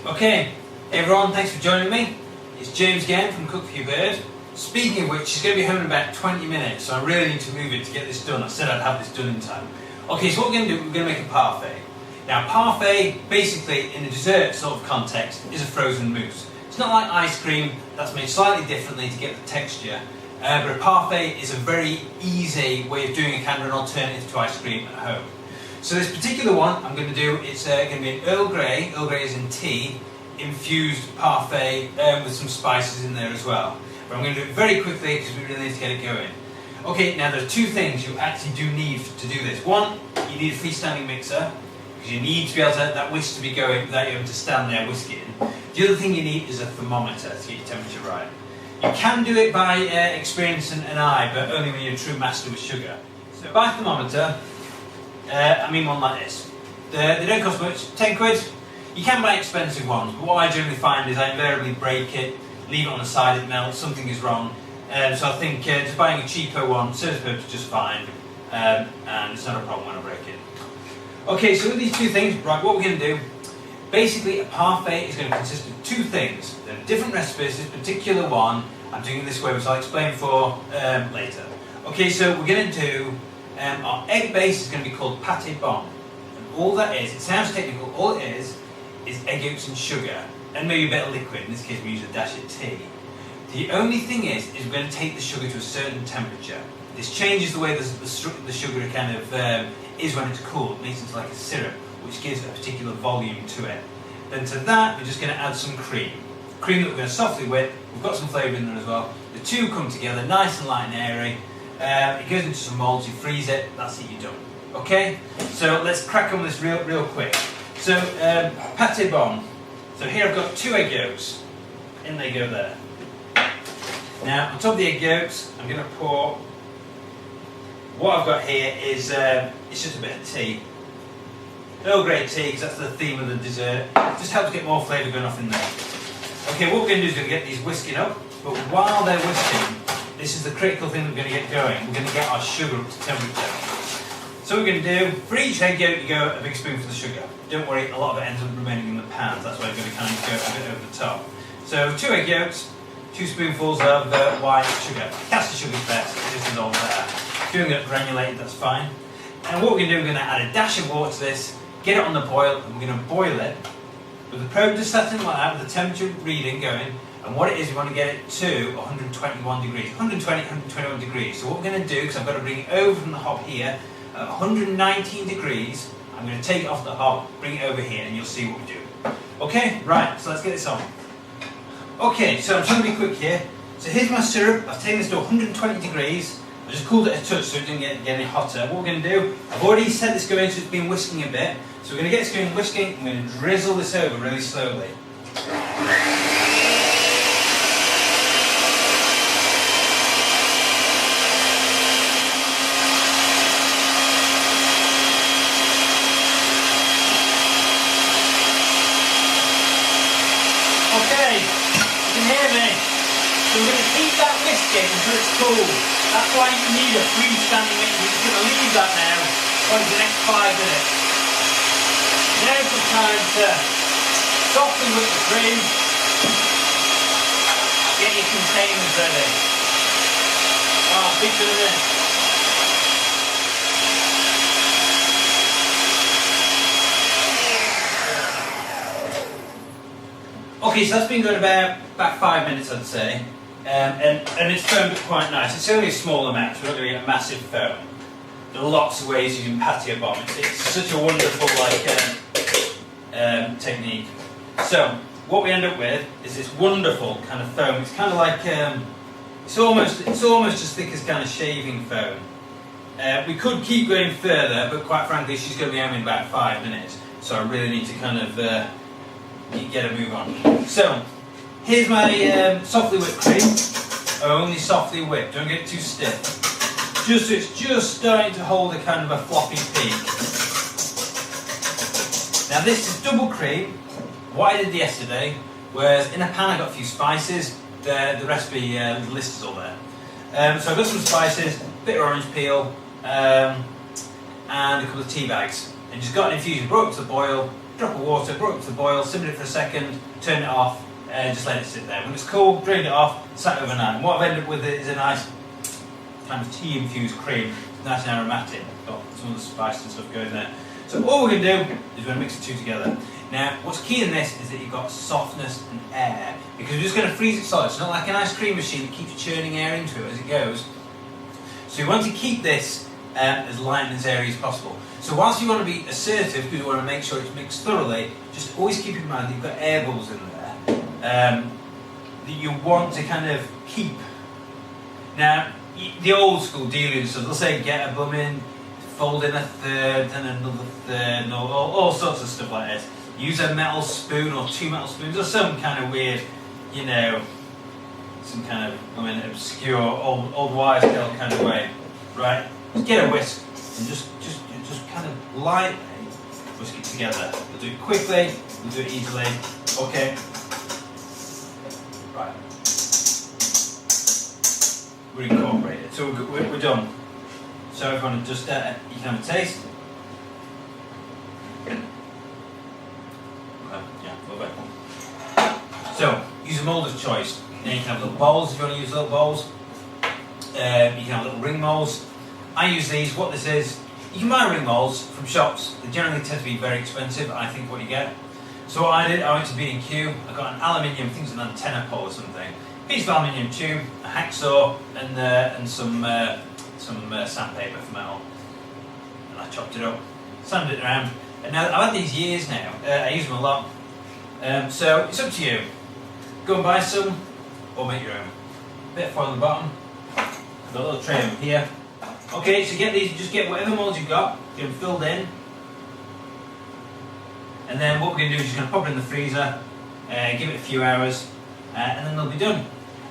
Okay, hey everyone, thanks for joining me. It's James again from Cook For Your Bird. Speaking of which, she's going to be home in about 20 minutes, so I really need to move it to get this done. I said I'd have this done in time. Okay, so what we're going to do, we're going to make a parfait. Now, parfait, basically, in the dessert sort of context, is a frozen mousse. It's not like ice cream, that's made slightly differently to get the texture. But a parfait is a very easy way of doing a kind of an alternative to ice cream at home. So this particular one I'm going to do, it's going to be an Earl Grey is in tea, infused parfait with some spices in there as well. But I'm going to do it very quickly because we really need to get it going. Okay, now there are two things you actually do need to do this. One, you need a freestanding mixer, because you need to be able to that whisk to be going without you having to stand there whisking. The other thing you need is a thermometer to get your temperature right. You can do it by experience and eye, but only when you're a true master with sugar. So by thermometer, I mean one like this. They don't cost much, 10 quid. You can buy expensive ones, but what I generally find is I invariably break it, leave it on the side, it melts, something is wrong. So I think just buying a cheaper one serves the purpose just fine, and it's not a problem when I break it. Okay, so with these two things, right, what we're going to do, basically a parfait is going to consist of two things. There are different recipes. This particular one, I'm doing it this way, which I'll explain for later. Okay, so we're going to do, our egg base is going to be called pâté bon. And all that is, it sounds technical, all it is egg yolks and sugar, and maybe a bit of liquid. In this case we use a dash of tea. The only thing is we're going to take the sugar to a certain temperature. This changes the way the sugar kind of is when it's cool. It makes it into like a syrup, which gives a particular volume to it. Then to that, we're just going to add some cream. Cream that we're going to softly whip. We've got some flavour in there as well. The two come together, nice and light and airy. It goes into some moulds, you freeze it, that's it, you're done. Okay? So let's crack on with this real quick. So, pâté bon. So here I've got 2 egg yolks. In they go there. Now, on top of the egg yolks, I'm going to pour, what I've got here is, it's just a bit of tea. Earl Grey tea, because that's the theme of the dessert. It just helps get more flavour going off in there. Okay, what we're going to do is we're going to get these whisking up, but while they're whisking, this is the critical thing that we're going to get going. We're going to get our sugar up to temperature. So what we're going to do, for each egg yolk you go a big spoonful of sugar. Don't worry, a lot of it ends up remaining in the pan, that's why you're going to kind of go a bit over the top. So 2 egg yolks, 2 spoonfuls of white sugar. Caster sugar is best, this is all there. If you're going to granulate, that's fine. And what we're going to do, we're going to add a dash of water to this, get it on the boil, and we're going to boil it with the probe just setting like that, with the temperature reading going. And what it is, we want to get it to 121 degrees. 120, 121 degrees. So what we're going to do, because I've got to bring it over from the hob here, at 119 degrees, I'm going to take it off the hob, bring it over here, and you'll see what we do. Okay, right, so let's get this on. Okay, so I'm trying to be quick here. So here's my syrup. I've taken this to 120 degrees. I just cooled it a touch so it didn't get any hotter. What we're going to do, I've already set this going so it's been whisking a bit. So we're going to get this going whisking. I'm going to drizzle this over really slowly. Okay, you can hear me. So we're going to keep that whisking until it's cool. That's why you need a freestanding mixer. We're just going to leave that now for the next 5 minutes. Now's the time to soften with the cream. Get your containers ready. I'll speak to you in a minute. Okay, so that's been going about 5 minutes, I'd say, and it's foamed up quite nice. It's only a small amount, so we're not going to get a massive foam. There are lots of ways using pâté bon. It's such a wonderful technique. So what we end up with is this wonderful kind of foam. It's kind of like it's almost as thick as kind of shaving foam. We could keep going further, but quite frankly, she's going to be home in about 5 minutes. So I really need to kind of get a move on. So, here's my softly whipped cream. Only softly whipped, don't get too stiff. Just so it's just starting to hold a kind of a floppy peak. Now this is double cream. What I did yesterday was, in a pan I got a few spices. The recipe list is all there. So I've got some spices, a bit of orange peel, and a couple of tea bags. And just got an infusion, brought it to the boil, drop of water, brought it up to the boil, simmered it for a second, turned it off, just let it sit there. When it's cool, drained it off, sat overnight. And what I've ended up with is a nice kind of tea-infused cream, nice and aromatic. Got some of the spice and stuff going there. So all we're going to do is we're going to mix the two together. Now, what's key in this is that you've got softness and air, because we're just going to freeze it solid. It's not like an ice cream machine that keeps churning air into it as it goes. So you want to keep this as light and as airy as possible. So whilst you want to be assertive, because you want to make sure it's mixed thoroughly, just always keep in mind that you've got air bubbles in there that you want to kind of keep. Now, the old school dealers, so they'll say get a blooming, fold in a third, then another third, and all sorts of stuff like this. Use a metal spoon or 2 metal spoons or some kind of weird, you know, some kind of, obscure, old wives' tale kind of way, right? Just get a whisk and just kind of lightly whisk it together. We'll do it quickly, we'll do it easily, okay? Right. We're incorporated, so we're done. So everyone just, you can have a taste. So, use a mould of choice. Now you can have little bowls if you want to use little bowls. You can have little ring moulds. I use these. What this is, you can buy ring moulds from shops. They generally tend to be very expensive, I think, what you get. So what I did, I went to B&Q. I got an aluminium, I think it's an antenna pole or something. Piece of aluminium tube, a hacksaw, and some sandpaper for metal. And I chopped it up, sanded it around. And now I've had these years now. I use them a lot. So it's up to you. Go and buy some, or make your own. Bit of foil on the bottom. Got a little tray over here. Okay, so get these. Just get whatever moulds you've got. Get them filled in. And then what we're going to do is just going to pop it in the freezer, give it a few hours, and then they'll be done.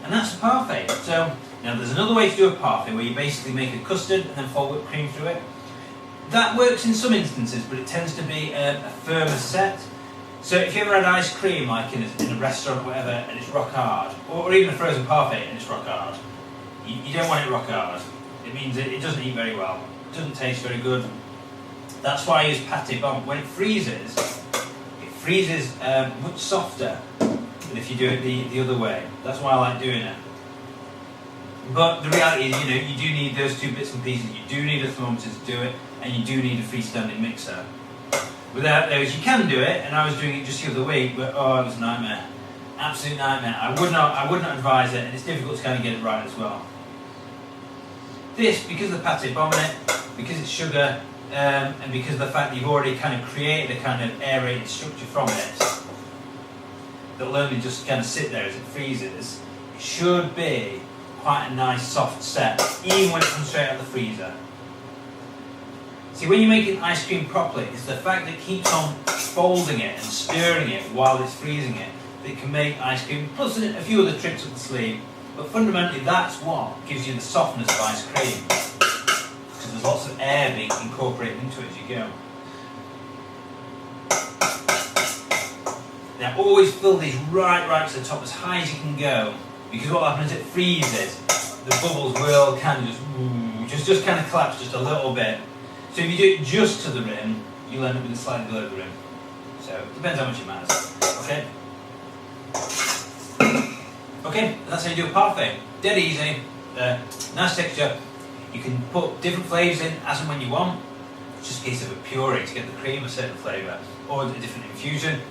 And that's a parfait. So now there's another way to do a parfait where you basically make a custard and then fold whipped cream through it. That works in some instances, but it tends to be a firmer set. So if you ever had ice cream, like in a restaurant or whatever, and it's rock hard, or even a frozen parfait and it's rock hard, you don't want it rock hard. It means it doesn't eat very well. It doesn't taste very good. That's why I use pâté bomb. When it freezes much softer than if you do it the other way. That's why I like doing it. But the reality is, you do need those two bits and pieces. You do need a thermometer to do it, and you do need a freestanding mixer. Without those, you can do it, and I was doing it just the other week, but oh, it was a nightmare. Absolute nightmare. I would not advise it, and it's difficult to kind of get it right as well. This, because of the pâté bomb in it, because it's sugar, and because of the fact that you've already kind of created a kind of aerated structure from it, that will only just kind of sit there as it freezes, it should be quite a nice soft set, even when it comes straight out of the freezer. See, when you're making ice cream properly, it's the fact that it keeps on folding it and stirring it while it's freezing it that can make ice cream, plus a few other tricks up the sleeve. But fundamentally, that's what gives you the softness of ice cream. Because there's lots of air being incorporated into it as you go. Now, always fill these right to the top as high as you can go. Because what happens is it freezes, the bubbles will kind of just kind of collapse just a little bit. So if you do it just to the rim, you'll end up with a slightly below the rim. So it depends how much it matters. Okay? Okay, that's how you do a parfait. Dead easy, nice texture. You can put different flavours in as and when you want. It's just a case of a puree to get the cream, a certain flavour, or a different infusion.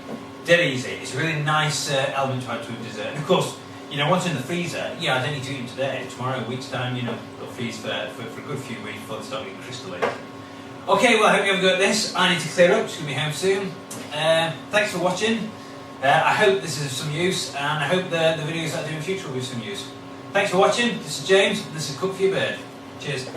Dead easy. It's a really nice element to add to a dessert. And of course, once in the freezer, I don't need to eat them today. Tomorrow, a week's time, they'll freeze for a good few weeks before they start getting crystalline. Okay, well, I hope you have a go at this. I need to clear up, just going to be home soon. Thanks for watching. I hope this is of some use, and I hope the videos that I do in the future will be of some use. Thanks for watching. This is James, and this is Cook for Your Bird. Cheers.